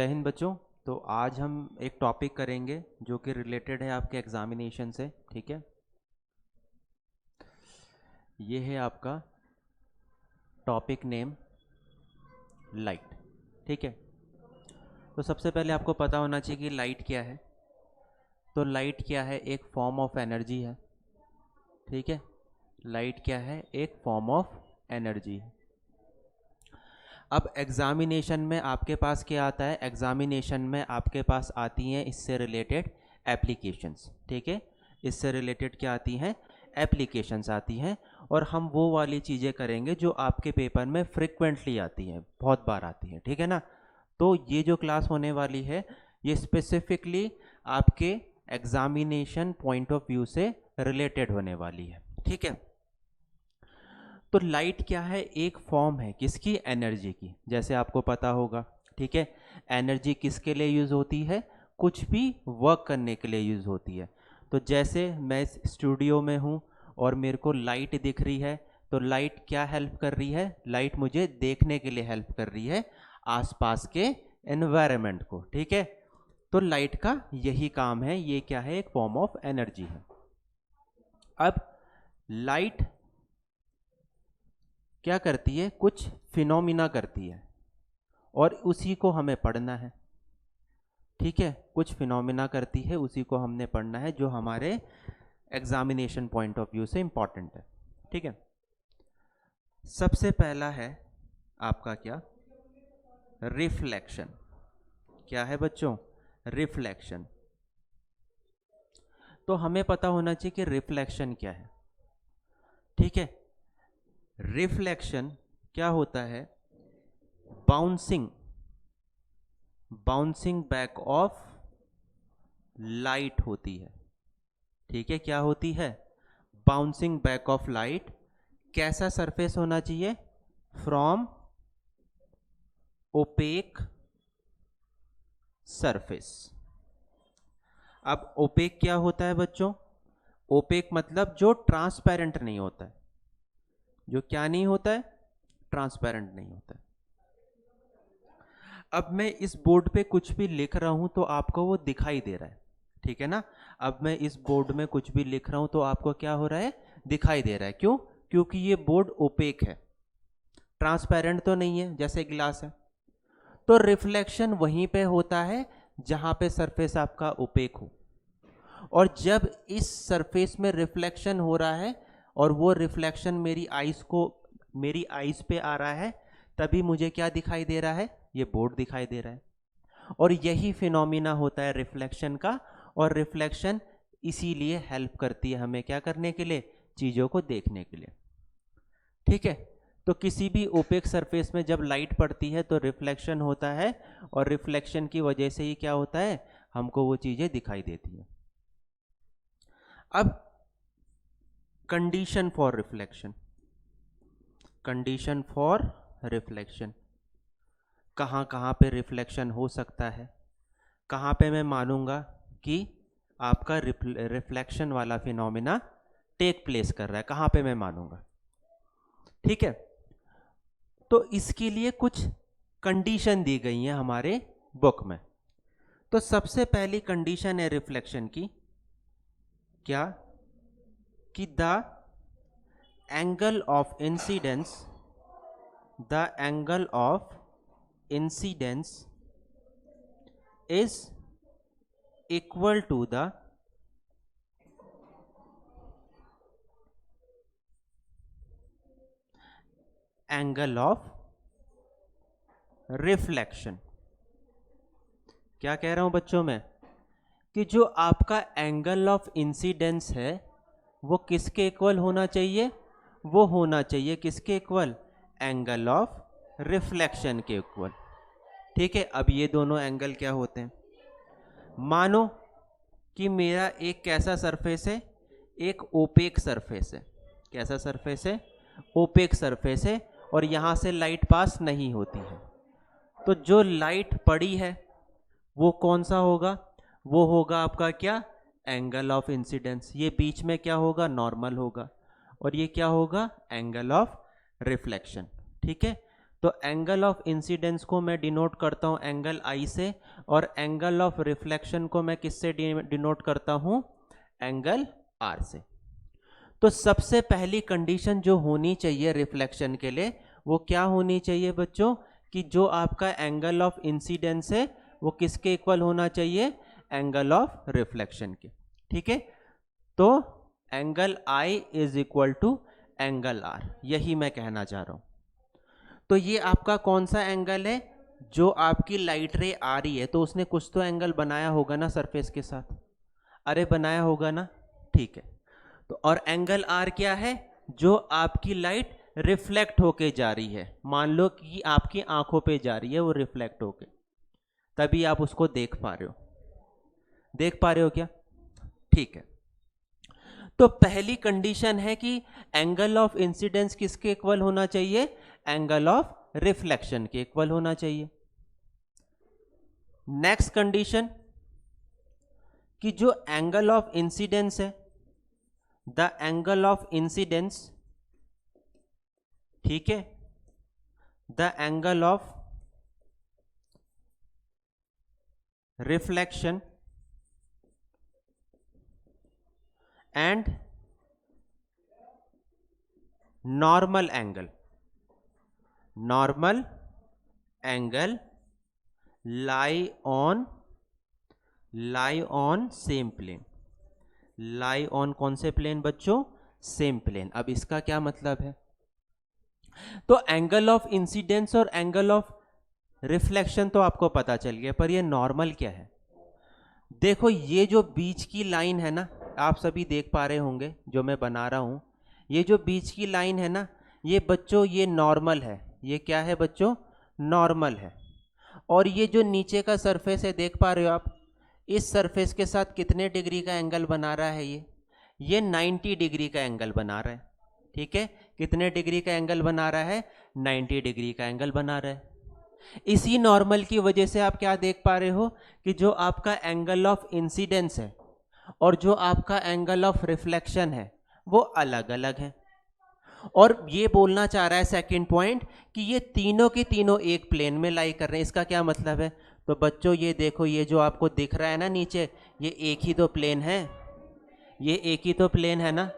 जय हिंद बच्चों। तो आज हम एक टॉपिक करेंगे जो कि रिलेटेड है आपके एग्जामिनेशन से। ठीक है, ये है आपका टॉपिक नेम लाइट। ठीक है, तो सबसे पहले आपको पता होना चाहिए कि लाइट क्या है। तो लाइट क्या है? एक फॉर्म ऑफ एनर्जी है। ठीक है, लाइट क्या है? एक फॉर्म ऑफ एनर्जी है। अब एग्जामिनेशन में आपके पास क्या आता है? एग्जामिनेशन में आपके पास आती हैं इससे रिलेटेड एप्लीकेशंस। ठीक है, इससे रिलेटेड क्या आती हैं? एप्लीकेशंस आती हैं। और हम वो वाली चीज़ें करेंगे जो आपके पेपर में फ्रिक्वेंटली आती हैं, बहुत बार आती हैं। ठीक है ना? तो ये जो क्लास होने वाली है ये स्पेसिफिकली आपके एग्जामिनेशन पॉइंट ऑफ व्यू से रिलेटेड होने वाली है। ठीक है, तो लाइट क्या है? एक फॉर्म है किसकी? एनर्जी की। जैसे आपको पता होगा, ठीक है, एनर्जी किसके लिए यूज़ होती है? कुछ भी वर्क करने के लिए यूज़ होती है। तो जैसे मैं स्टूडियो में हूँ और मेरे को लाइट दिख रही है, तो लाइट क्या हेल्प कर रही है? लाइट मुझे देखने के लिए हेल्प कर रही है आसपास के एनवायरनमेंट को। ठीक है, तो लाइट का यही काम है। ये क्या है? एक फॉर्म ऑफ एनर्जी है। अब लाइट क्या करती है? कुछ फिनोमिना करती है और उसी को हमें पढ़ना है। ठीक है, कुछ फिनोमिना करती है, उसी को हमने पढ़ना है, जो हमारे एग्जामिनेशन पॉइंट ऑफ व्यू से इंपॉर्टेंट है। ठीक है, सबसे पहला है आपका क्या? रिफ्लेक्शन। क्या है बच्चों? रिफ्लेक्शन। तो हमें पता होना चाहिए कि रिफ्लेक्शन क्या है। ठीक है, रिफ्लेक्शन क्या होता है? बाउंसिंग बैक ऑफ लाइट होती है। ठीक है, क्या होती है? Bouncing back of light. कैसा सरफेस होना चाहिए? From opaque surface. अब ओपेक क्या होता है बच्चों? ओपेक मतलब जो ट्रांसपेरेंट नहीं होता है। जो क्या नहीं होता है? ट्रांसपेरेंट नहीं होता है। अब मैं इस बोर्ड पे कुछ भी लिख रहा हूं तो आपको वो दिखाई दे रहा है। ठीक है ना? अब मैं इस बोर्ड में कुछ भी लिख रहा हूं तो आपको क्या हो रहा है? दिखाई दे रहा है। क्यों? क्योंकि ये बोर्ड ओपेक है, ट्रांसपेरेंट तो नहीं है जैसे ग्लास है। तो रिफ्लेक्शन वहीं पे होता है जहां पे सरफेस आपका ओपेक हो। और जब इस सरफेस में रिफ्लेक्शन हो रहा है और वो रिफ्लेक्शन मेरी आईज पे आ रहा है, तभी मुझे क्या दिखाई दे रहा है? ये बोर्ड दिखाई दे रहा है। और यही फिनोमिना होता है रिफ्लेक्शन का। और रिफ्लेक्शन इसीलिए हेल्प करती है हमें क्या करने के लिए? चीजों को देखने के लिए। ठीक है, तो किसी भी ओपेक सरफेस में जब लाइट पड़ती है तो रिफ्लेक्शन होता है, और रिफ्लेक्शन की वजह से ही क्या होता है? हमको वो चीजें दिखाई देती हैं। अब condition for reflection. Condition for reflection, कहाँ कहाँ पे रिफ्लेक्शन हो सकता है? कहाँ पे मैं मानूंगा कि आपका रिफ्लेक्शन वाला फिनोमिना टेक प्लेस कर रहा है? कहाँ पे मैं मानूंगा? ठीक है, तो इसके लिए कुछ कंडीशन दी गई हैं हमारे बुक में। तो सबसे पहली कंडीशन है रिफ्लेक्शन की, क्या? कि the angle of incidence is equal to the angle of reflection। क्या कह रहा हूं बच्चों में? कि जो आपका एंगल ऑफ इंसिडेंस है वो किसके इक्वल होना चाहिए? वो होना चाहिए किसके इक्वल? एंगल ऑफ रिफ्लेक्शन के इक्वल। ठीक है, अब ये दोनों एंगल क्या होते हैं? मानो कि मेरा एक कैसा सरफेस है? एक ओपेक सरफेस है। कैसा सरफेस है? ओपेक सरफेस है, और यहां से लाइट पास नहीं होती है। तो जो लाइट पड़ी है वो कौन सा होगा? वो होगा आपका क्या? Angle of incidence. ये बीच में क्या होगा? नॉर्मल होगा। और ये क्या होगा? Angle of reflection. ठीक है, तो तो एंगल ऑफ इंसिडेंस को मैं डिनोट करता हूं एंगल आई से, और एंगल ऑफ रिफ्लेक्शन को मैं किससे डिनोट करता हूं? एंगल आर से। तो सबसे पहली कंडीशन जो होनी चाहिए रिफ्लेक्शन के लिए वो क्या होनी चाहिए बच्चों? कि जो आपका एंगल ऑफ इंसिडेंस है वो किसके इक्वल होना चाहिए? एंगल ऑफ रिफ्लेक्शन के। ठीक है, तो angle I is equal to angle R, यही मैं कहना चाह रहा हूं। तो ये आपका कौन सा एंगल है? जो आपकी लाइट रे आ रही है तो उसने कुछ तो एंगल बनाया होगा ना सरफेस के साथ, अरे बनाया होगा ना, ठीक है। तो और एंगल आर क्या है? जो आपकी लाइट रिफ्लेक्ट होके जा रही है, मान लो कि आपकी आंखों पे जा रही है, वो रिफ्लेक्ट होके, तभी आप उसको देख पा रहे हो। देख पा रहे हो क्या? ठीक है। तो पहली कंडीशन है कि एंगल ऑफ इंसिडेंस किसके इक्वल होना चाहिए? एंगल ऑफ रिफ्लेक्शन के इक्वल होना चाहिए। नेक्स्ट कंडीशन कि जो एंगल ऑफ इंसिडेंस है, द एंगल ऑफ इंसिडेंस, ठीक है, the angle of reflection and normal angle lie on same plane. lie on कौन से प्लेन बच्चों? Same plane. अब इसका क्या मतलब है? तो एंगल ऑफ इंसिडेंस और एंगल ऑफ रिफ्लेक्शन तो आपको पता चल गया, पर ये नॉर्मल क्या है? देखो ये जो बीच की लाइन है ना, आप सभी देख पा रहे होंगे जो मैं बना रहा हूं, ये जो बीच की लाइन है ना, ये बच्चों ये नॉर्मल है। ये क्या है बच्चों? नॉर्मल है। और ये जो नीचे का सरफेस है, देख पा रहे हो आप, इस सरफेस के साथ कितने डिग्री का एंगल बना रहा है? ये 90 डिग्री का एंगल बना रहा है। ठीक है, कितने डिग्री का एंगल बना रहा है? 90 डिग्री का एंगल बना रहा है। इसी नॉर्मल की वजह से आप क्या देख पा रहे हो कि जो आपका एंगल ऑफ इंसिडेंस है और जो आपका एंगल ऑफ रिफ्लेक्शन है वो अलग अलग है। और ये बोलना चाह रहा है सेकंड पॉइंट कि ये तीनों के तीनों एक प्लेन में लाई कर रहे हैं। इसका क्या मतलब है? तो बच्चों ये देखो, ये जो आपको दिख रहा है ना नीचे, ये एक ही तो प्लेन है, ये एक ही तो प्लेन है ना,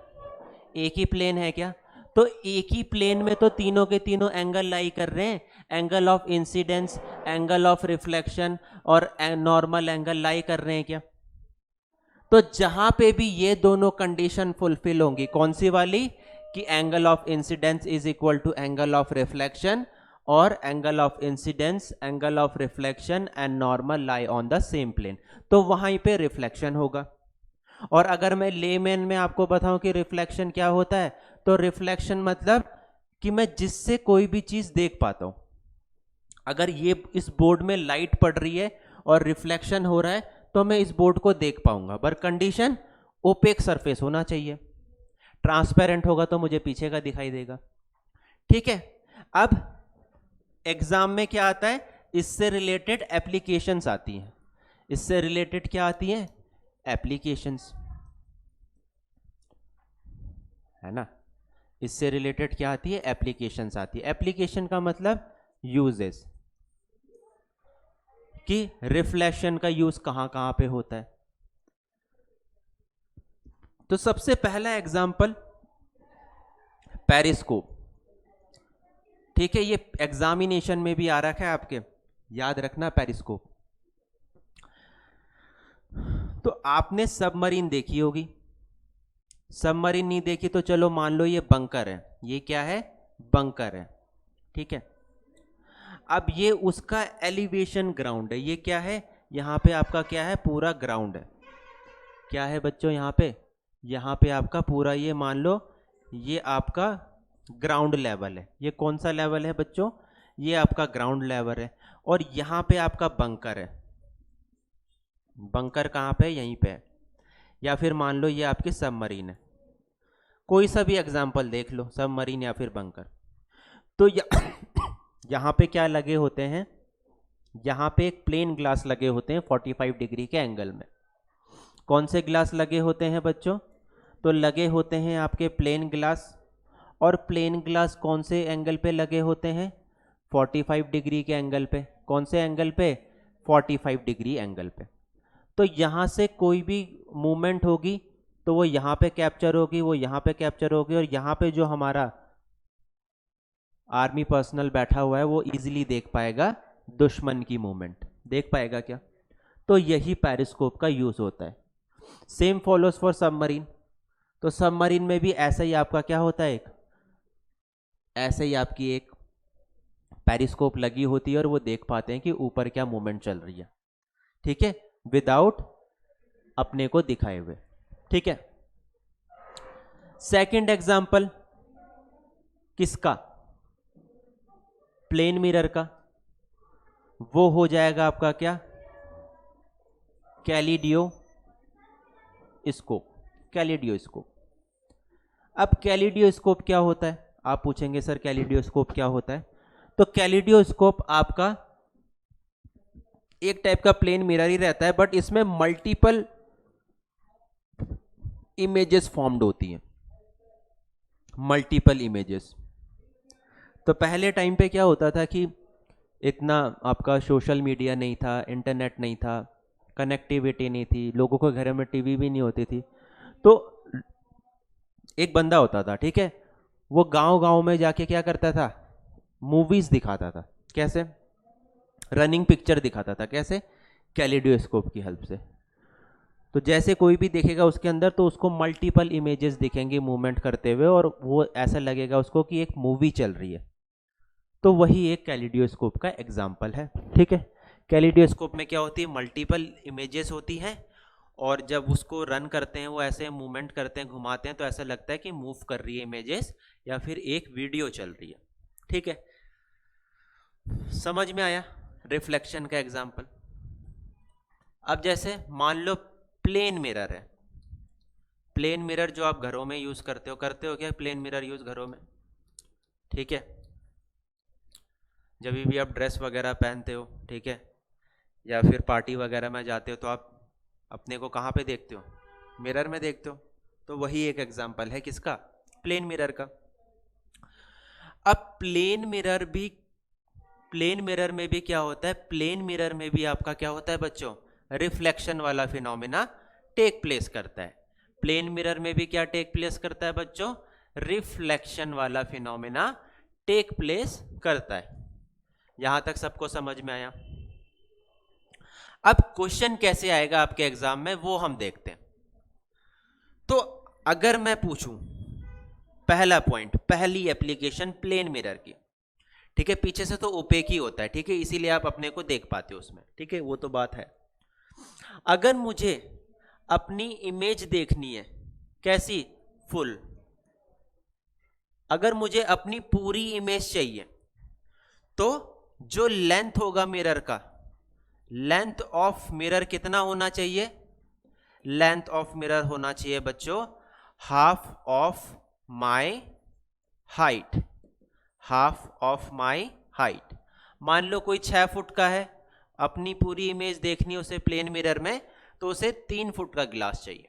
एक ही प्लेन है क्या? तो एक ही प्लेन में तो तीनों के तीनों एंगल लाई कर रहे हैं, angle of incidence, angle of reflection और नॉर्मल एंगल लाई कर रहे हैं क्या? तो जहां पे भी ये दोनों कंडीशन फुलफिल होंगी, कौन सी वाली? कि angle of incidence is equal to angle of reflection, और angle of incidence, angle of reflection and normal lie on the same plane, तो वहीं पे रिफ्लेक्शन होगा। और अगर मैं लेमैन में आपको बताऊं कि रिफ्लेक्शन क्या होता है, तो रिफ्लेक्शन मतलब कि मैं जिससे कोई भी चीज देख पाता हूं। अगर ये इस बोर्ड में लाइट पड़ रही है और रिफ्लेक्शन हो रहा है तो मैं इस बोर्ड को देख पाऊंगा, पर कंडीशन ओपेक सरफेस होना चाहिए। ट्रांसपेरेंट होगा तो मुझे पीछे का दिखाई देगा। ठीक है, अब एग्जाम में क्या आता है? इससे रिलेटेड एप्लीकेशंस आती हैं। इससे रिलेटेड क्या आती हैं? एप्लीकेशंस, है ना। इससे रिलेटेड क्या आती है? एप्लीकेशंस आती है। एप्लीकेशन का मतलब यूजेस, कि रिफ्लेक्शन का यूज कहां कहां पे होता है। तो सबसे पहला एग्जांपल पेरिस्कोप। ठीक है, ये एग्जामिनेशन में भी आ रखा है आपके, याद रखना पेरिस्कोप। तो आपने सबमरीन देखी होगी, सबमरीन नहीं देखी तो चलो मान लो ये बंकर है। ये क्या है? बंकर है। ठीक है, अब ये उसका एलिवेशन ग्राउंड है। ये क्या है? यहां पे आपका क्या है? पूरा ग्राउंड है। क्या है बच्चों? यहां पे आपका पूरा, ये मान लो ये आपका ग्राउंड लेवल है। ये कौन सा लेवल है बच्चों? ये आपका ग्राउंड लेवल है। और यहां पे आपका बंकर है। बंकर कहां पे? यहीं पे है। या फिर मान लो ये आपकी सबमरीन है, कोई सा भी एग्जाम्पल देख लो, सबमरीन या फिर बंकर। तो यहां पे क्या लगे होते हैं? यहां पे एक प्लेन ग्लास लगे होते हैं 45 डिग्री के एंगल में। कौन से ग्लास लगे होते हैं बच्चों? तो लगे होते हैं आपके प्लेन ग्लास। और प्लेन ग्लास कौन से एंगल पे लगे होते हैं? 45 डिग्री के एंगल पे। कौन से एंगल पे? 45 डिग्री एंगल पे। तो यहाँ से कोई भी मूवमेंट होगी तो वो यहाँ पे कैप्चर होगी, वो यहाँ पे कैप्चर होगी, और यहाँ पे जो हमारा आर्मी पर्सनल बैठा हुआ है वो इजीली देख पाएगा दुश्मन की मूवमेंट। देख पाएगा क्या? तो यही पेरिस्कोप का यूज होता है। Same follows for submarine. तो सबमरीन में भी ऐसा ही आपका क्या होता है, ऐसे ही आपकी एक पेरिस्कोप लगी होती है और वो देख पाते हैं कि ऊपर क्या मूवमेंट चल रही है। ठीक है, विदाउट अपने को दिखाए हुए। ठीक है, सेकंड एग्जांपल किसका? प्लेन मिरर का। वो हो जाएगा आपका क्या? कैलिडियोस्कोप। कैलिडियोस्कोप। अब कैलिडियोस्कोप क्या होता है? आप पूछेंगे सर कैलिडियोस्कोप क्या होता है? तो कैलिडियोस्कोप आपका एक टाइप का प्लेन मिरर ही रहता है, बट इसमें मल्टीपल इमेजेस फॉर्म्ड होती हैं। Multiple images. तो पहले टाइम पे क्या होता था कि इतना आपका सोशल मीडिया नहीं था, इंटरनेट नहीं था, कनेक्टिविटी नहीं थी, लोगों के घर में टीवी भी नहीं होती थी। तो एक बंदा होता था, ठीक है, वो गांव गांव में जाके क्या करता था? मूवीज दिखाता था। कैसे? रनिंग पिक्चर दिखाता था। कैसे? कैलिडियोस्कोप की हेल्प से। तो जैसे कोई भी देखेगा उसके अंदर तो उसको मल्टीपल इमेजेस दिखेंगे मूवमेंट करते हुए, और वो ऐसा लगेगा उसको कि एक मूवी चल रही है। तो वही एक कैलिडियोस्कोप का एग्जाम्पल है। ठीक है, कैलिडियोस्कोप में क्या होती है? मल्टीपल इमेजेस होती हैं, और जब उसको रन करते हैं, वो ऐसे मूवमेंट करते हैं, घुमाते हैं, तो ऐसा लगता है कि मूव कर रही है इमेजेस, या फिर एक वीडियो चल रही है। ठीक है, समझ में आया रिफ्लेक्शन का एग्जाम्पल? अब जैसे मान लो प्लेन मिरर है। प्लेन मिरर जो आप घरों में यूज करते हो क्या प्लेन मिरर यूज घरों में? ठीक है, जब भी आप ड्रेस वगैरह पहनते हो, ठीक है, या फिर पार्टी वगैरह में जाते हो, तो आप अपने को कहाँ पे देखते हो? मिरर में देखते हो। तो वही एक एग्जाम्पल है किसका? प्लेन मिरर का। अब प्लेन मिरर में भी क्या होता है? प्लेन मिरर में भी आपका क्या होता है बच्चों? रिफ्लेक्शन वाला फिनोमिना टेक प्लेस करता है। प्लेन मिरर में भी क्या टेक प्लेस करता है बच्चों? रिफ्लेक्शन वाला फिनोमिना टेक प्लेस करता है। यहां तक सबको समझ में आया? अब क्वेश्चन कैसे आएगा आपके एग्जाम में वो हम देखते हैं। तो अगर मैं पूछूं, पहला पॉइंट, पहली एप्लीकेशन प्लेन मिरर की, ठीक है, पीछे से तो ओपेक ही होता है, ठीक है, इसीलिए आप अपने को देख पाते हो उसमें, ठीक है, वो तो बात है। अगर मुझे अपनी इमेज देखनी है, कैसी? फुल। अगर मुझे अपनी पूरी इमेज चाहिए, तो जो लेंथ होगा मिरर का, लेंथ ऑफ मिरर कितना होना चाहिए? लेंथ ऑफ मिरर होना चाहिए बच्चों half of my height. Half of my height. मान लो कोई 6 फुट का है, अपनी पूरी इमेज देखनी है उसे प्लेन मिरर में, तो उसे 3 फुट का ग्लास चाहिए।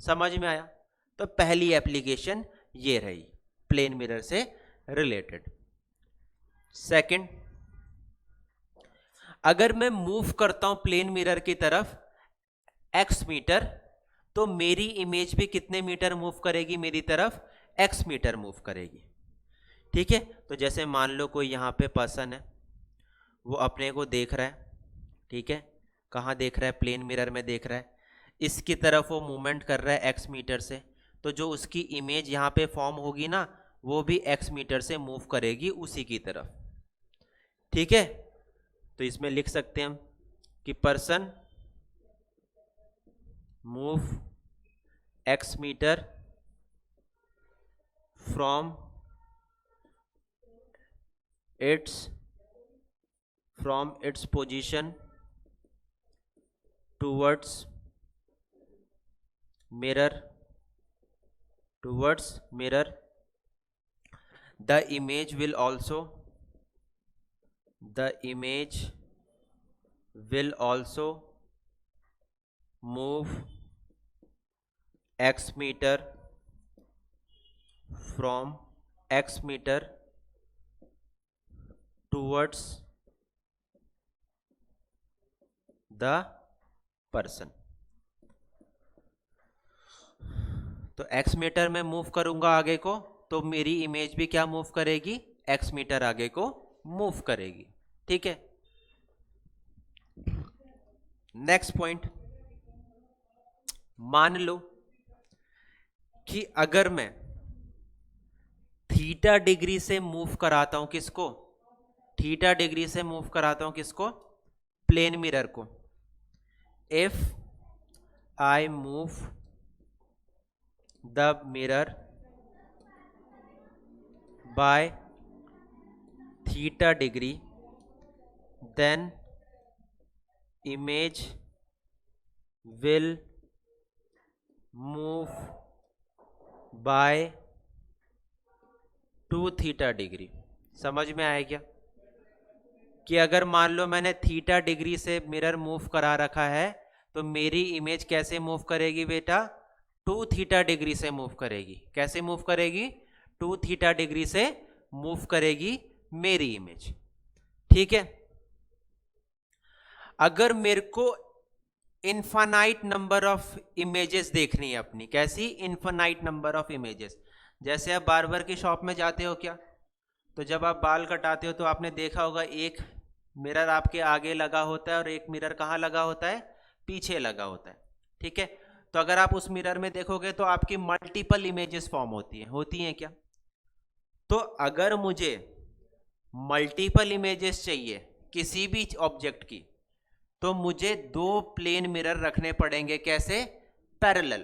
समझ में आया? तो पहली एप्लीकेशन ये रही प्लेन मिरर से रिलेटेड। सेकंड, अगर मैं मूव करता हूं प्लेन मिरर की तरफ x मीटर, तो मेरी इमेज भी कितने मीटर मूव करेगी मेरी तरफ? x मीटर मूव करेगी। ठीक है, तो जैसे मान लो कोई यहाँ पे पर्सन है, वो अपने को देख रहा है, ठीक है, कहाँ देख रहा है? प्लेन मिरर में देख रहा है। इसकी तरफ वो मूवमेंट कर रहा है x मीटर से, तो जो उसकी इमेज यहाँ पे फॉर्म होगी ना, वो भी x मीटर से मूव करेगी उसी की तरफ। ठीक है, तो इसमें लिख सकते हैं हम कि person move x meter from its position towards mirror, the image will also move x meter from x meter towards the person. तो एक्स मीटर में मूव करूंगा आगे को, तो मेरी इमेज भी क्या मूव करेगी, एक्स मीटर आगे को मूव करेगी। ठीक है, नेक्स्ट पॉइंट, मान लो कि अगर मैं थीटा डिग्री से मूव कराता हूं किसको, थीटा डिग्री से मूव कराता हूं किसको, प्लेन मिरर को। If I move the mirror by theta degree, then image will move by 2 theta degree. समझ में आया क्या, कि अगर मान लो मैंने थीटा डिग्री से मिरर मूव करा रखा है, तो मेरी इमेज कैसे मूव करेगी बेटा, 2 थीटा डिग्री से मूव करेगी। कैसे मूव करेगी, 2 थीटा डिग्री से मूव करेगी मेरी इमेज। ठीक है, अगर मेरे को इनफाइनाइट नंबर ऑफ इमेजेस देखनी है अपनी, कैसी, इनफाइनाइट नंबर ऑफ इमेजेस। जैसे आप बार्बर की शॉप में जाते हो क्या, तो जब आप बाल कटाते हो तो आपने देखा होगा एक मिरर आपके आगे लगा होता है और एक मिरर कहाँ लगा होता है, पीछे लगा होता है। ठीक है, तो अगर आप उस मिरर में देखोगे तो आपकी मल्टीपल इमेजेस फॉर्म होती हैं क्या। तो अगर मुझे मल्टीपल इमेजेस चाहिए किसी भी ऑब्जेक्ट की, तो मुझे 2 प्लेन मिरर रखने पड़ेंगे। कैसे, पैरेलल।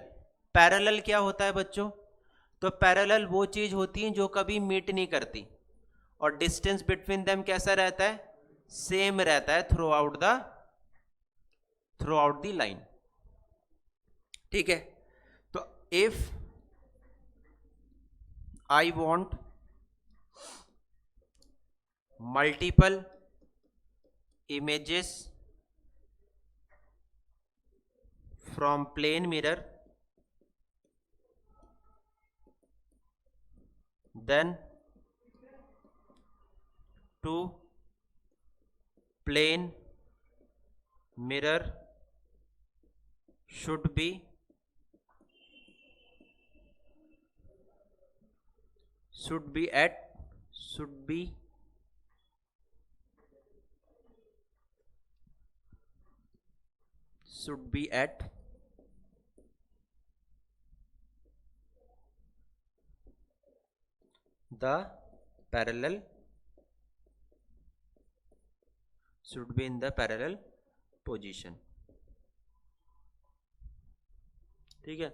पैरेलल क्या होता है बच्चों, तो पैरेलल वो चीज होती है जो कभी मीट नहीं करती, और डिस्टेंस बिटवीन देम कैसा रहता है, सेम रहता है थ्रू आउट द लाइन। ठीक है, तो if I want multiple images from plane mirror, then 2 plane mirror should be at the parallel, should be in the parallel position। ठीक है,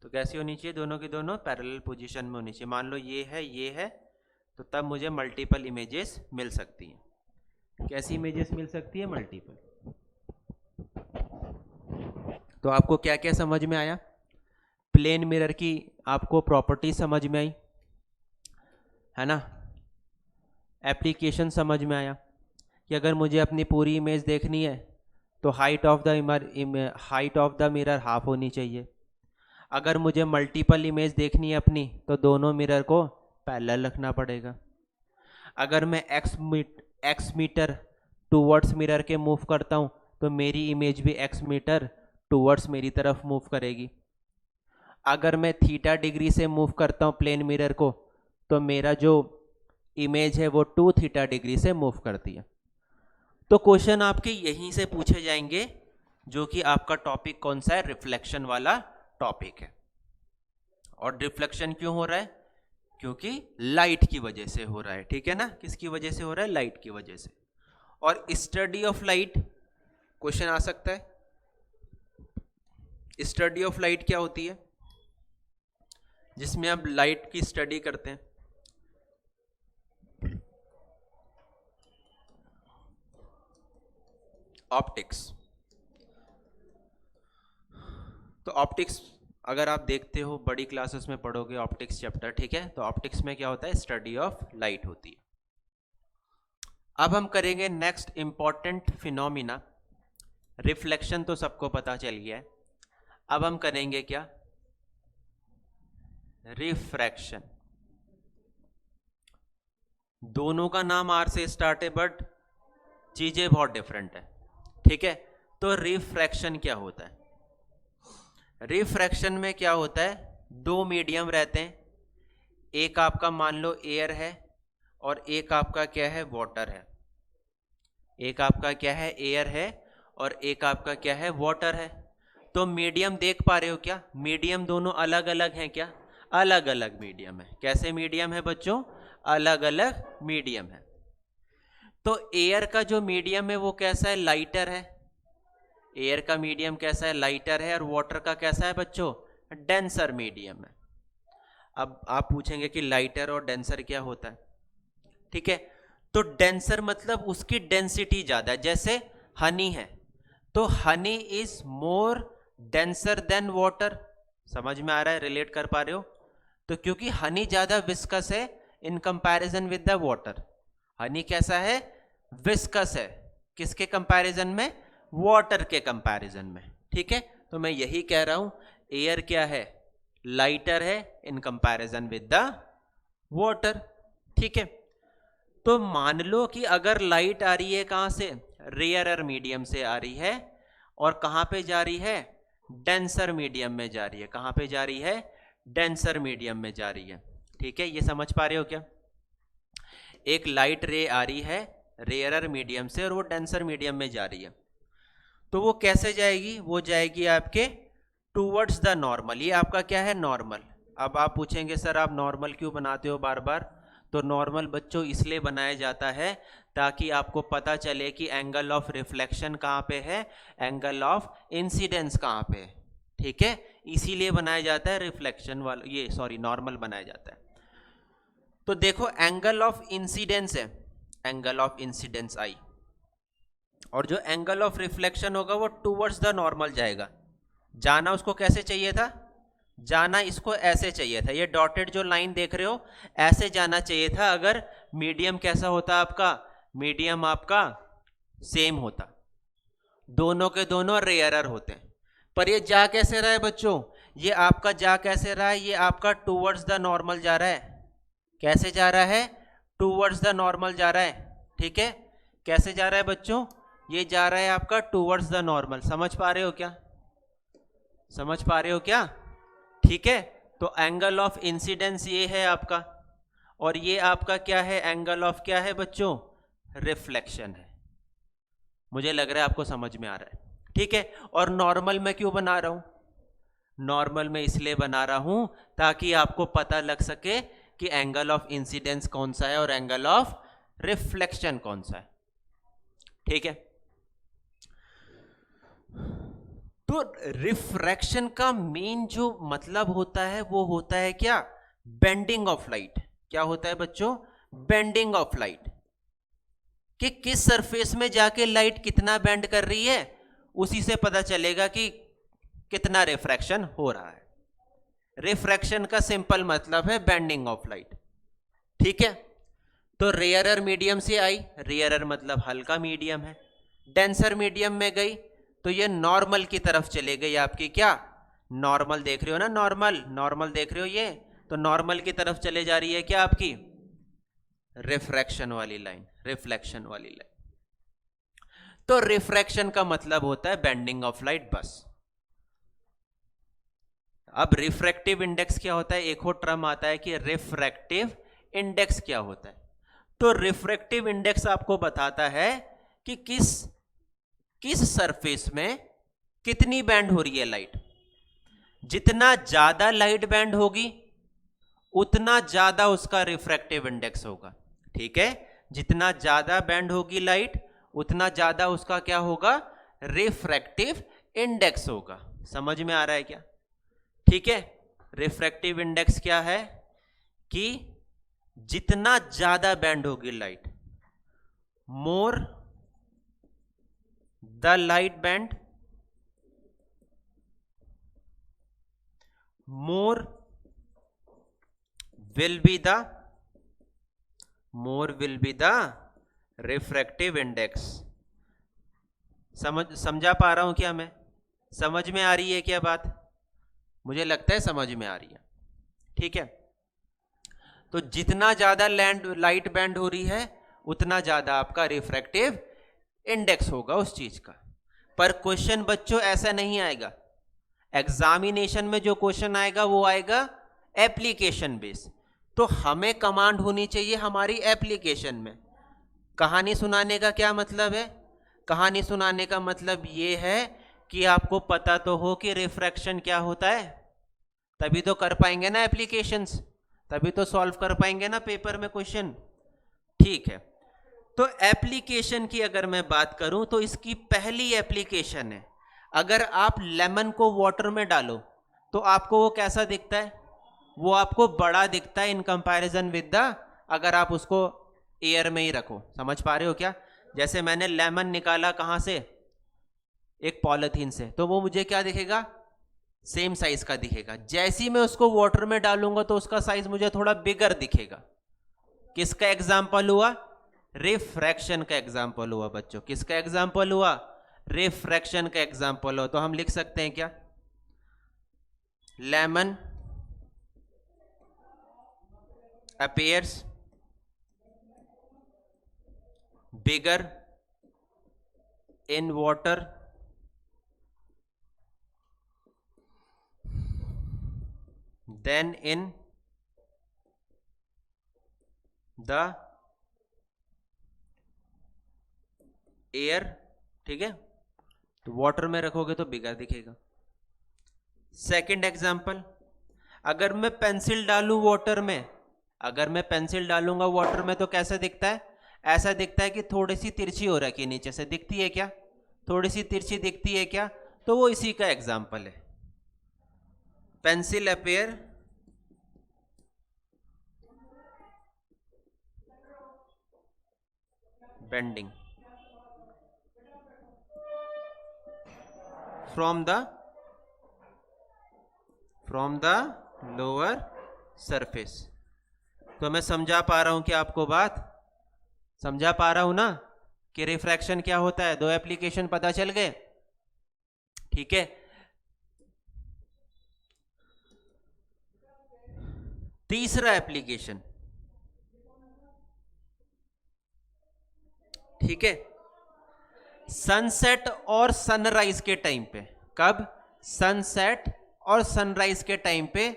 तो कैसी होनी चाहिए, दोनों की दोनों पैरेलल पोजीशन में होनी चाहिए। मान लो ये है, तो तब मुझे मल्टीपल इमेजेस मिल सकती हैं। कैसी इमेजेस मिल सकती है, मल्टीपल। तो आपको क्या क्या समझ में आया, प्लेन मिरर की आपको प्रॉपर्टी समझ में आई है ना, एप्लीकेशन समझ में आया कि अगर मुझे अपनी पूरी इमेज देखनी है तो height of the mirror half होनी चाहिए। अगर मुझे मल्टीपल इमेज देखनी है अपनी, तो दोनों मिरर को पैरेलल रखना पड़ेगा। अगर मैं एक्स मीटर टूवर्ड्स मिरर के मूव करता हूँ, तो मेरी इमेज भी एक्स मीटर टूवर्ड्स मेरी तरफ मूव करेगी। अगर मैं थीटा डिग्री से मूव करता हूँ प्लेन मिरर को, तो मेरा जो इमेज है वो 2 थीटा डिग्री से मूव करती है। तो क्वेश्चन आपके यहीं से पूछे जाएंगे, जो कि आपका टॉपिक कौन सा है, रिफ्लेक्शन वाला टॉपिक है। और रिफ्लेक्शन क्यों हो रहा है, क्योंकि लाइट की वजह से हो रहा है। ठीक है ना, किसकी वजह से हो रहा है, लाइट की वजह से। और स्टडी ऑफ लाइट क्वेश्चन आ सकता है। स्टडी ऑफ लाइट क्या होती है, जिसमें आप लाइट की स्टडी करते हैं। ऑप्टिक्स। तो ऑप्टिक्स अगर आप देखते हो, बड़ी क्लासेस में पढ़ोगे ऑप्टिक्स चैप्टर। ठीक है, तो ऑप्टिक्स में क्या होता है, स्टडी ऑफ लाइट होती है। अब हम करेंगे नेक्स्ट इंपॉर्टेंट फिनोमिना। रिफ्लेक्शन तो सबको पता चल गया है, अब हम करेंगे क्या, रिफ्रैक्शन। दोनों का नाम आर से स्टार्ट है बट चीजें बहुत डिफरेंट है। ठीक है, तो रिफ्रैक्शन क्या होता है? रिफ्रैक्शन में क्या होता है, दो मीडियम रहते हैं, एक आपका मान लो एयर है और एक आपका क्या है, वाटर है। एक आपका क्या है, एयर है और एक आपका क्या है, वाटर है। तो मीडियम देख पा रहे हो क्या? मीडियम दोनों अलग अलग हैं क्या? अलग अलग मीडियम है। कैसे मीडियम है बच्चों? अलग अलग मीडियम है। तो एयर का जो मीडियम है वो कैसा है, लाइटर है। एयर का मीडियम कैसा है, लाइटर है। और वाटर का कैसा है बच्चों, डेंसर मीडियम है। अब आप पूछेंगे कि लाइटर और डेंसर क्या होता है? ठीक है, तो डेंसर मतलब उसकी डेंसिटी ज्यादा है। जैसे हनी है तो honey is more denser then water. समझ में आ रहा है, रिलेट कर पा रहे हो? तो क्योंकि हनी ज्यादा विस्कस है in comparison with the water. Honey कैसा है, विस्कस है। किसके कंपैरिजन में? वाटर के कंपैरिजन में। ठीक है, तो मैं यही कह रहा हूं, एयर क्या है, लाइटर है in comparison with the water. ठीक है, तो मान लो कि अगर लाइट आ रही है कहां से, रेयरर मीडियम से आ रही है, और कहां पे जा रही है, डेंसर मीडियम में जा रही है। कहां पे जा रही है, डेंसर मीडियम में जा रही है। ठीक है, ये समझ पा रहे हो क्या? एक लाइट रे आ रही है रेयरर मीडियम से और वो डेंसर मीडियम में जा रही है, तो वो कैसे जाएगी? वो जाएगी आपके टूवर्ड्स द नॉर्मल। ये आपका क्या है, नॉर्मल। अब आप पूछेंगे सर आप नॉर्मल क्यों बनाते हो बार बार? तो नॉर्मल बच्चों इसलिए बनाया जाता है ताकि आपको पता चले कि एंगल ऑफ रिफ्लेक्शन कहाँ पे है, एंगल ऑफ इंसिडेंस कहाँ पे है। ठीक है, इसीलिए बनाया जाता है रिफ्लेक्शन वाला, ये सॉरी नॉर्मल बनाया जाता है। तो देखो एंगल ऑफ इंसिडेंस है, एंगल ऑफ इंसिडेंस आई, और जो एंगल ऑफ रिफ्लेक्शन होगा वो टूवर्ड्स द नॉर्मल जाएगा। जाना उसको कैसे चाहिए था, जाना इसको ऐसे चाहिए था। ये डॉटेड जो लाइन देख रहे हो ऐसे जाना चाहिए था अगर मीडियम कैसा होता आपका, मीडियम आपका सेम होता, दोनों के दोनों रेयरर होते हैं। पर ये जा कैसे रहा है बच्चों, ये आपका जा कैसे रहा है, ये आपका टूवर्ड्स द नॉर्मल जा रहा है। कैसे जा रहा है, टूवर्ड्स द नॉर्मल जा रहा है। ठीक है, कैसे जा रहा है बच्चों, ये जा रहा है आपका टूवर्ड्स द नॉर्मल। समझ पा रहे हो क्या, समझ पा रहे हो क्या? ठीक है, तो एंगल ऑफ इंसिडेंस ये है आपका, और ये आपका क्या है, एंगल ऑफ क्या है बच्चों, रिफ्लेक्शन है। मुझे लग रहा है आपको समझ में आ रहा है। ठीक है, और नॉर्मल में क्यों बना रहा हूं, नॉर्मल में इसलिए बना रहा हूं ताकि आपको पता लग सके कि एंगल ऑफ इंसिडेंस कौन सा है और एंगल ऑफ रिफ्लेक्शन कौन सा है। ठीक है, तो रिफ्रैक्शन का मेन जो मतलब होता है वो होता है क्या, बेंडिंग ऑफ लाइट। क्या होता है बच्चों, बेंडिंग ऑफ लाइट, कि किस सरफेस में जाके लाइट कितना बेंड कर रही है, उसी से पता चलेगा कि कितना रिफ्रैक्शन हो रहा है। रिफ्रैक्शन का सिंपल मतलब है बेंडिंग ऑफ लाइट। ठीक है, तो रेयरर मीडियम से आई, रेयरर मतलब हल्का मीडियम है, डेंसर मीडियम में गई तो ये नॉर्मल की तरफ चले गई आपकी, क्या नॉर्मल देख रहे हो ना, नॉर्मल, नॉर्मल देख रहे हो ये, तो नॉर्मल की तरफ चले जा रही है क्या आपकी, रिफ्रैक्शन वाली लाइन, रिफ्लेक्शन वाली लाइन। तो रिफ्रैक्शन का मतलब होता है बेंडिंग ऑफ लाइट, बस। अब रिफ्रैक्टिव इंडेक्स क्या होता है, एक और टर्म आता है कि रिफ्रैक्टिव इंडेक्स क्या होता है। तो रिफ्रैक्टिव इंडेक्स आपको बताता है कि किस सरफेस में कितनी बैंड हो रही है लाइट। जितना ज्यादा लाइट बैंड होगी उतना ज्यादा उसका रिफ्रैक्टिव इंडेक्स होगा। ठीक है, जितना ज्यादा बैंड होगी लाइट उतना ज्यादा उसका क्या होगा, रिफ्रैक्टिव इंडेक्स होगा। समझ में आ रहा है क्या? ठीक है, रिफ्रैक्टिव इंडेक्स क्या है कि जितना ज्यादा बैंड होगी light, more the light band, more will be the refractive index. समझा पा रहा हूं क्या मैं, समझ में आ रही है क्या बात? मुझे लगता है समझ में आ रही है। ठीक है, तो जितना ज्यादा लाइट बैंड हो रही है उतना ज्यादा आपका रिफ्रैक्टिव इंडेक्स होगा उस चीज का। पर क्वेश्चन बच्चों ऐसा नहीं आएगा। एग्जामिनेशन में जो क्वेश्चन आएगा वो आएगा एप्लीकेशन बेस। तो हमें कमांड होनी चाहिए हमारी एप्लीकेशन में। कहानी सुनाने का क्या मतलब है? कहानी सुनाने का मतलब ये है कि आपको पता तो हो कि रिफ्रैक्शन क्या होता है, तभी तो कर पाएंगे ना एप्लीकेशंस, तभी तो सॉल्व कर पाएंगे ना पेपर में क्वेश्चन। ठीक है, तो एप्लीकेशन की अगर मैं बात करूं तो इसकी पहली एप्लीकेशन है, अगर आप लेमन को वाटर में डालो तो आपको वो कैसा दिखता है? वो आपको बड़ा दिखता है इन कंपैरिजन विद द, अगर आप उसको एयर में ही रखो। समझ पा रहे हो क्या? जैसे मैंने लेमन निकाला कहां से? एक पॉलिथीन से, तो वो मुझे क्या दिखेगा? सेम साइज का दिखेगा। जैसे ही मैं उसको वाटर में डालूंगा तो उसका साइज मुझे थोड़ा बिगर दिखेगा। किसका एग्जाम्पल हुआ? रिफ्रैक्शन का एग्जाम्पल हुआ बच्चों। किसका एग्जाम्पल हुआ? रिफ्रैक्शन का एग्जाम्पल हो। तो हम लिख सकते हैं क्या? Lemon appears bigger in water than in the air। ठीक है, तो वाटर में रखोगे तो बिगर दिखेगा। सेकंड एग्जांपल, अगर मैं पेंसिल डालूं वाटर में, अगर मैं पेंसिल डालूंगा वाटर में तो कैसा दिखता है? ऐसा दिखता है कि थोड़ी सी तिरछी हो रखी है, नीचे से दिखती है क्या? थोड़ी सी तिरछी दिखती है क्या? तो वो इसी का एग्जाम्पल है। Pencil appear bending from the lower surface. तो मैं समझा पा रहा हूं कि आपको बात समझा पा रहा हूं ना कि रिफ्रैक्शन क्या होता है? दो एप्लीकेशन पता चल गए। ठीक है, तीसरा एप्लीकेशन, ठीक है, सनसेट और सनराइज के टाइम पे। कब? सनसेट और सनराइज के टाइम पे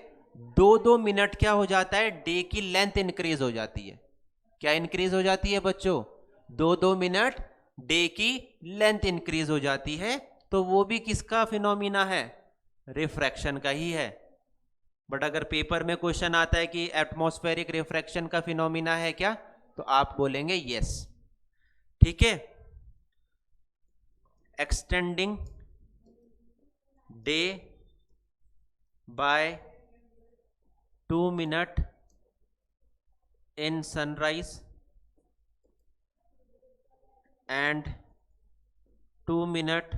2-2 मिनट क्या हो जाता है? डे की लेंथ इंक्रीज हो जाती है। क्या इंक्रीज हो जाती है बच्चों? 2-2 मिनट डे की लेंथ इंक्रीज हो जाती है। तो वो भी किसका फिनोमिना है? रिफ्रैक्शन का ही है। बट अगर पेपर में क्वेश्चन आता है कि एटमॉस्फेरिक रिफ्रैक्शन का फिनोमिना है क्या, तो आप बोलेंगे यस। ठीक है, extending day by 2 minute in sunrise and 2 minute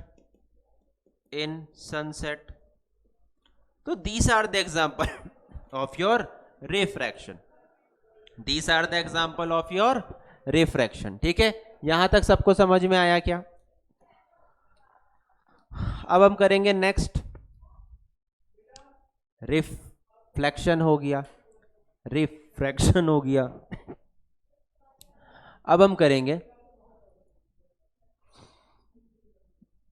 in sunset। तो these are the example of your refraction। these are the example of your refraction। ठीक है, यहां तक सबको समझ में आया क्या? अब हम करेंगे नेक्स्ट। रिफ्लेक्शन हो गया, रिफ्रैक्शन हो गया। अब हम करेंगे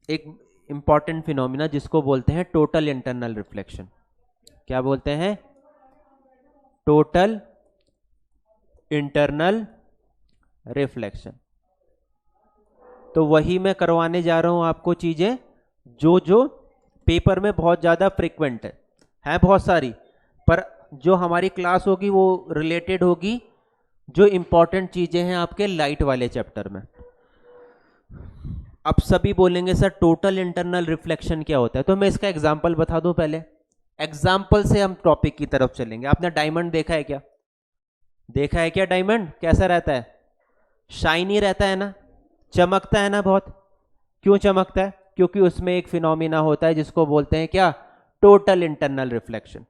एक इंपॉर्टेंट फिनोमिना जिसको बोलते हैं टोटल इंटरनल रिफ्लेक्शन। क्या बोलते हैं? Total internal reflection. तो वही मैं करवाने जा रहा हूं आपको चीजें जो जो पेपर में बहुत ज्यादा फ्रिक्वेंट है बहुत सारी, पर जो हमारी क्लास होगी वो रिलेटेड होगी जो इंपॉर्टेंट चीजें हैं आपके लाइट वाले चैप्टर में। अब सभी बोलेंगे सर टोटल इंटरनल रिफ्लेक्शन क्या होता है? तो मैं इसका एग्जांपल बता दूं पहले। एग्जांपल से हम टॉपिक की तरफ चलेंगे। आपने डायमंड देखा है क्या? देखा है क्या? डायमंड कैसा रहता है? शाइनी रहता है ना, चमकता है ना बहुत। क्यों चमकता है? क्योंकि उसमें एक फिनोमिना होता है जिसको बोलते हैं क्या? Total internal reflection.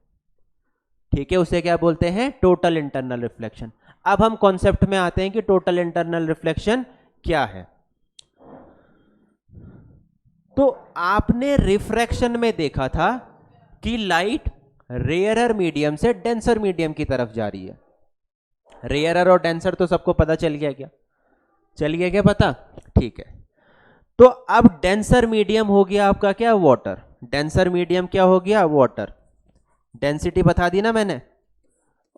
ठीक है, उसे क्या बोलते हैं? Total internal reflection. अब हम कॉन्सेप्ट में आते हैं कि टोटल इंटरनल रिफ्लेक्शन क्या है। तो आपने रिफ्रैक्शन में देखा था कि लाइट रेयरर मीडियम से डेंसर मीडियम की तरफ जा रही है। रेयरर और डेंसर तो सबको पता चल गया क्या? चल गया क्या पता? ठीक है। तो अब डेंसर मीडियम हो गया आपका क्या? वाटर। डेंसर मीडियम क्या हो गया? वाटर। डेंसिटी बता दी ना मैंने।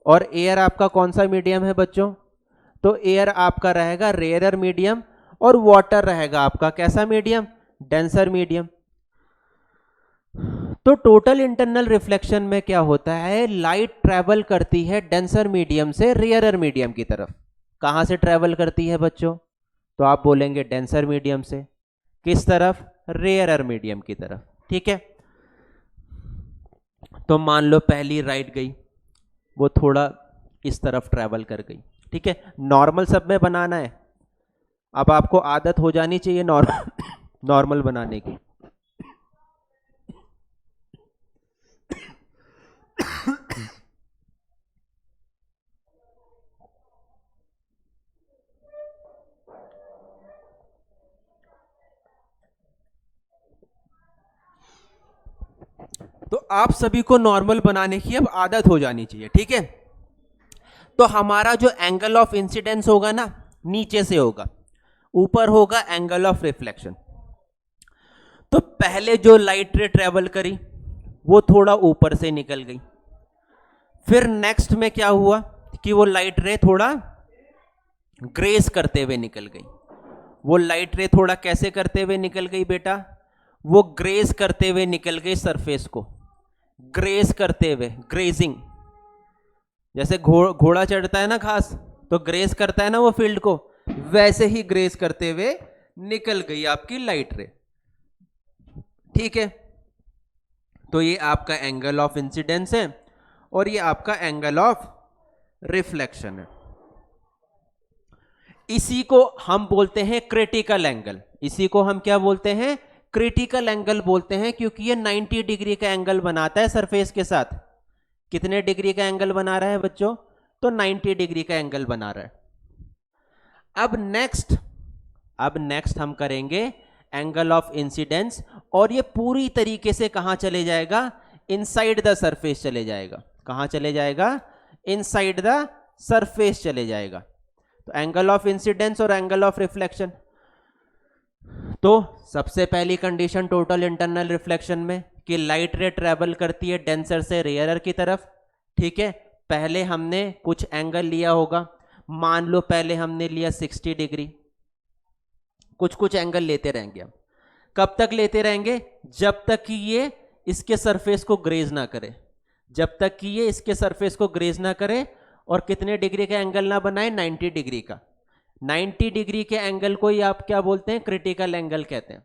और एयर आपका कौन सा मीडियम है बच्चों? तो एयर आपका रहेगा रेयरर मीडियम और वाटर रहेगा आपका कैसा मीडियम? Denser medium. तो टोटल इंटरनल रिफ्लेक्शन में क्या होता है? लाइट ट्रेवल करती है डेंसर मीडियम से रेयरर मीडियम की तरफ। कहां से ट्रेवल करती है बच्चों? तो आप बोलेंगे डेंसर मीडियम से। किस तरफ? रेयरर मीडियम की तरफ। ठीक है। तो मान लो पहली राइट गई, वो थोड़ा इस तरफ ट्रेवल कर गई। ठीक है, नॉर्मल सब में बनाना है। अब आपको आदत हो जानी चाहिए नॉर्मल बनाने की। तो आप सभी को नॉर्मल बनाने की अब आदत हो जानी चाहिए। ठीक है। तो हमारा जो एंगल ऑफ इंसिडेंस होगा ना, नीचे से होगा, ऊपर होगा एंगल ऑफ रिफ्लेक्शन। तो पहले जो लाइट रे ट्रेवल करी वो थोड़ा ऊपर से निकल गई। फिर नेक्स्ट में क्या हुआ कि वो लाइट रे थोड़ा ग्रेस करते हुए निकल गई। वो लाइट रे थोड़ा कैसे करते हुए निकल गई बेटा? वो ग्रेस करते हुए निकल गई सरफेस को, ग्रेस करते हुए, ग्रेजिंग। जैसे घोड़ा चढ़ता है ना घास, तो ग्रेस करता है ना वो फील्ड को, वैसे ही ग्रेस करते हुए निकल गई आपकी लाइट रे। ठीक है। तो ये आपका एंगल ऑफ इंसिडेंस है और ये आपका एंगल ऑफ रिफ्लेक्शन है। इसी को हम बोलते हैं क्रिटिकल एंगल। इसी को हम क्या बोलते हैं? क्रिटिकल एंगल बोलते हैं, क्योंकि ये 90 डिग्री का एंगल बनाता है सरफेस के साथ। कितने डिग्री का एंगल बना रहा है बच्चों? तो 90 डिग्री का एंगल बना रहा है। अब नेक्स्ट हम करेंगे एंगल ऑफ इंसिडेंस, और ये पूरी तरीके से कहां चले जाएगा? इनसाइड द सरफेस चले जाएगा। कहां चले जाएगा? इनसाइड द सरफेस चले जाएगा। तो एंगल ऑफ इंसिडेंस और एंगल ऑफ रिफ्लेक्शन। तो सबसे पहली कंडीशन टोटल इंटरनल रिफ्लेक्शन में कि लाइट रे ट्रेवल करती है डेंसर से रेयरर की तरफ। ठीक है। पहले हमने कुछ एंगल लिया होगा, मान लो पहले हमने लिया 60 डिग्री। कुछ कुछ एंगल लेते रहेंगे हम। कब तक लेते रहेंगे? जब तक कि ये इसके सरफेस को ग्रेज ना करे। जब तक कि ये इसके सरफेस को ग्रेज ना करे और कितने डिग्री का एंगल ना बनाए? 90 डिग्री का। 90 डिग्री के एंगल को ही आप क्या बोलते हैं? क्रिटिकल एंगल कहते हैं।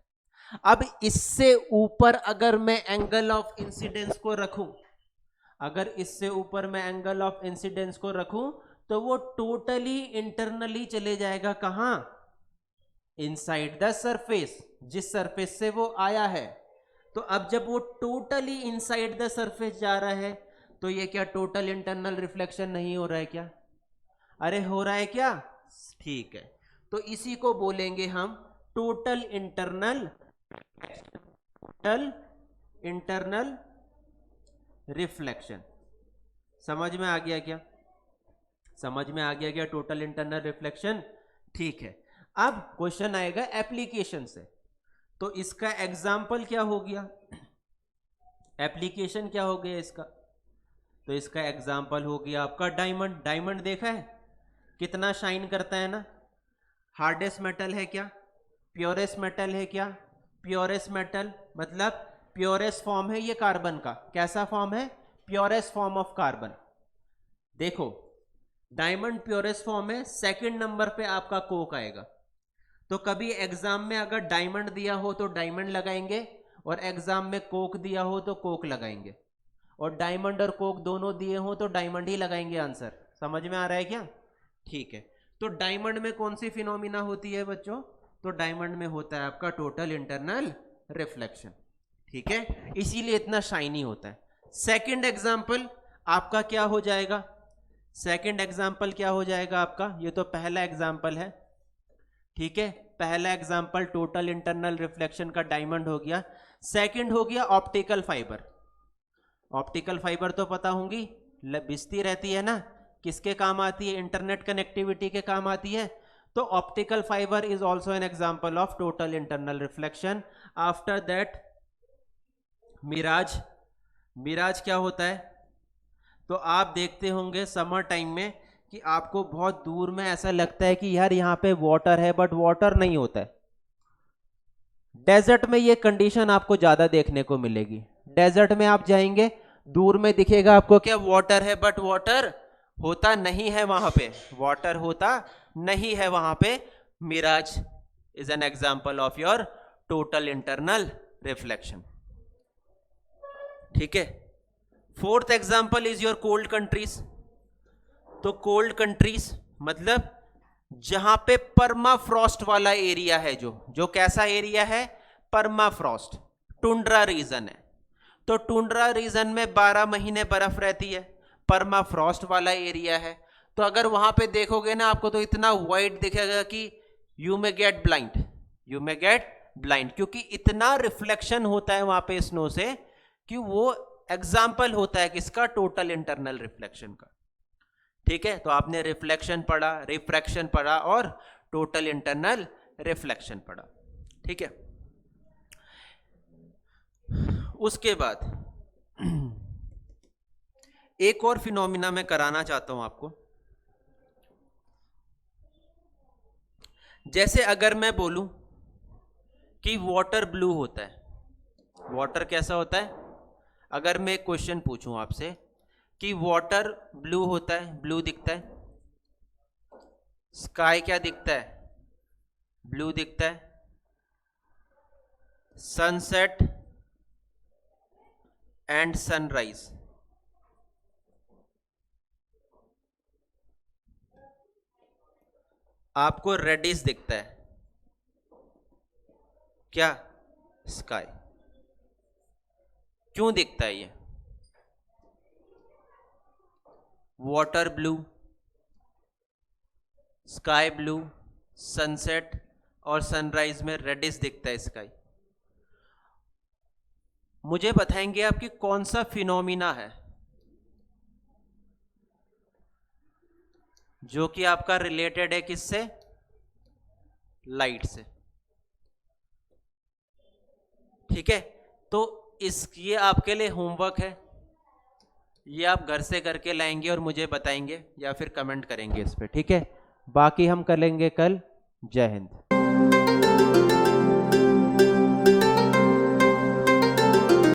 अब इससे ऊपर अगर मैं एंगल ऑफ इंसिडेंस को रखूं, अगर इससे ऊपर मैं एंगल ऑफ इंसिडेंस को रखूं, तो वो टोटली इंटरनली चले जाएगा। कहां? इनसाइड द सरफेस, जिस सरफेस से वो आया है। तो अब जब वो टोटली इनसाइड द सरफेस जा रहा है, तो ये क्या टोटल इंटरनल रिफ्लेक्शन नहीं हो रहा है क्या? अरे हो रहा है क्या? ठीक है। तो इसी को बोलेंगे हम टोटल इंटरनल रिफ्लेक्शन। समझ में आ गया क्या? समझ में आ गया क्या टोटल इंटरनल रिफ्लेक्शन? ठीक है। अब क्वेश्चन आएगा एप्लीकेशन से। तो इसका एग्जाम्पल क्या हो गया? एप्लीकेशन क्या हो गया इसका? तो इसका एग्जाम्पल हो गया आपका डायमंड। डायमंड देखा है कितना शाइन करता है ना? हार्डेस्ट मेटल है क्या? प्योरेस्ट मेटल है क्या? प्योरेस्ट मेटल मतलब प्योरेस्ट फॉर्म है ये कार्बन का। कैसा फॉर्म है? Purest form of carbon. देखो डायमंड प्योरेस्ट फॉर्म है, सेकंड नंबर पे आपका कोक आएगा। तो कभी एग्जाम में अगर डायमंड दिया हो तो डायमंड लगाएंगे, और एग्जाम में कोक दिया हो तो कोक लगाएंगे, और डायमंड और कोक दोनों दिए हो तो डायमंड ही लगाएंगे आंसर। समझ में आ रहा है क्या? ठीक है। तो डायमंड में कौन सी फिनोमिना होती है बच्चों? तो डायमंड में होता है आपका टोटल इंटरनल रिफ्लेक्शन। ठीक है, इसीलिए इतना शाइनी होता है। सेकंड एग्जांपल आपका क्या हो जाएगा? सेकंड एग्जांपल क्या हो जाएगा आपका? ये तो पहला एग्जांपल है। ठीक है, पहला एग्जांपल टोटल इंटरनल रिफ्लेक्शन का डायमंड हो गया। सेकंड हो गया ऑप्टिकल फाइबर। ऑप्टिकल फाइबर तो पता होंगी, बिजती रहती है ना, किसके काम आती है? इंटरनेट कनेक्टिविटी के काम आती है। तो optical fibre is also an example of total internal reflection. After that mirage. Mirage क्या होता है? तो आप देखते होंगे समर टाइम में कि आपको बहुत दूर में ऐसा लगता है कि यार यहाँ पे वाटर है, बट वाटर नहीं होता है। डेजर्ट में ये कंडीशन आपको ज्यादा देखने को मिलेगी। डेजर्ट में आप जाएंगे, दूर में दिखेगा आपको क्या वाटर है, बट वाटर होता नहीं है वहां पे, वाटर होता नहीं है वहां पे। Mirage is an example of your total internal reflection. ठीक है। Fourth example is your cold countries. तो कोल्ड कंट्रीज मतलब जहां पे परमाफ्रॉस्ट वाला एरिया है, जो कैसा एरिया है? परमाफ्रॉस्ट, टुंड्रा रीजन है। तो टुंड्रा रीजन में 12 महीने बर्फ रहती है, परमाफ्रॉस्ट वाला एरिया है। तो अगर वहां पे देखोगे ना, आपको तो इतना वाइड दिखेगा कि you may gate blind, you may gate blind, क्योंकि इतना रिफ्लेक्शन होता है वहां पे स्नो से कि वो एग्जाम्पल होता है किसका? टोटल इंटरनल रिफ्लेक्शन का। ठीक है। तो आपने रिफ्लेक्शन पढ़ा, रिफ्रैक्शन पढ़ा और टोटल इंटरनल रिफ्लेक्शन पढ़ा। ठीक है। उसके बाद एक और फिनोमिना मैं कराना चाहता हूं आपको। जैसे अगर मैं बोलूं कि वाटर ब्लू होता है, वाटर कैसा होता है? अगर मैं एक क्वेश्चन पूछूं आपसे कि वाटर ब्लू होता है, ब्लू दिखता है, स्काई क्या दिखता है? ब्लू दिखता है, सनसेट एंड सनराइज आपको रेडिश दिखता है, क्या? स्काई। क्यों दिखता है ये? Water blue, sky blue, sunset और सनराइज में रेडिश दिखता है स्काई। मुझे बताएंगे आप कि कौन सा फिनोमिना है जो कि आपका रिलेटेड है किससे? लाइट से। ठीक है। तो ये आपके लिए होमवर्क है, ये आप घर से करके लाएंगे और मुझे बताएंगे या फिर कमेंट करेंगे इस पे। ठीक है। बाकी हम कर लेंगे कल। जय हिंद।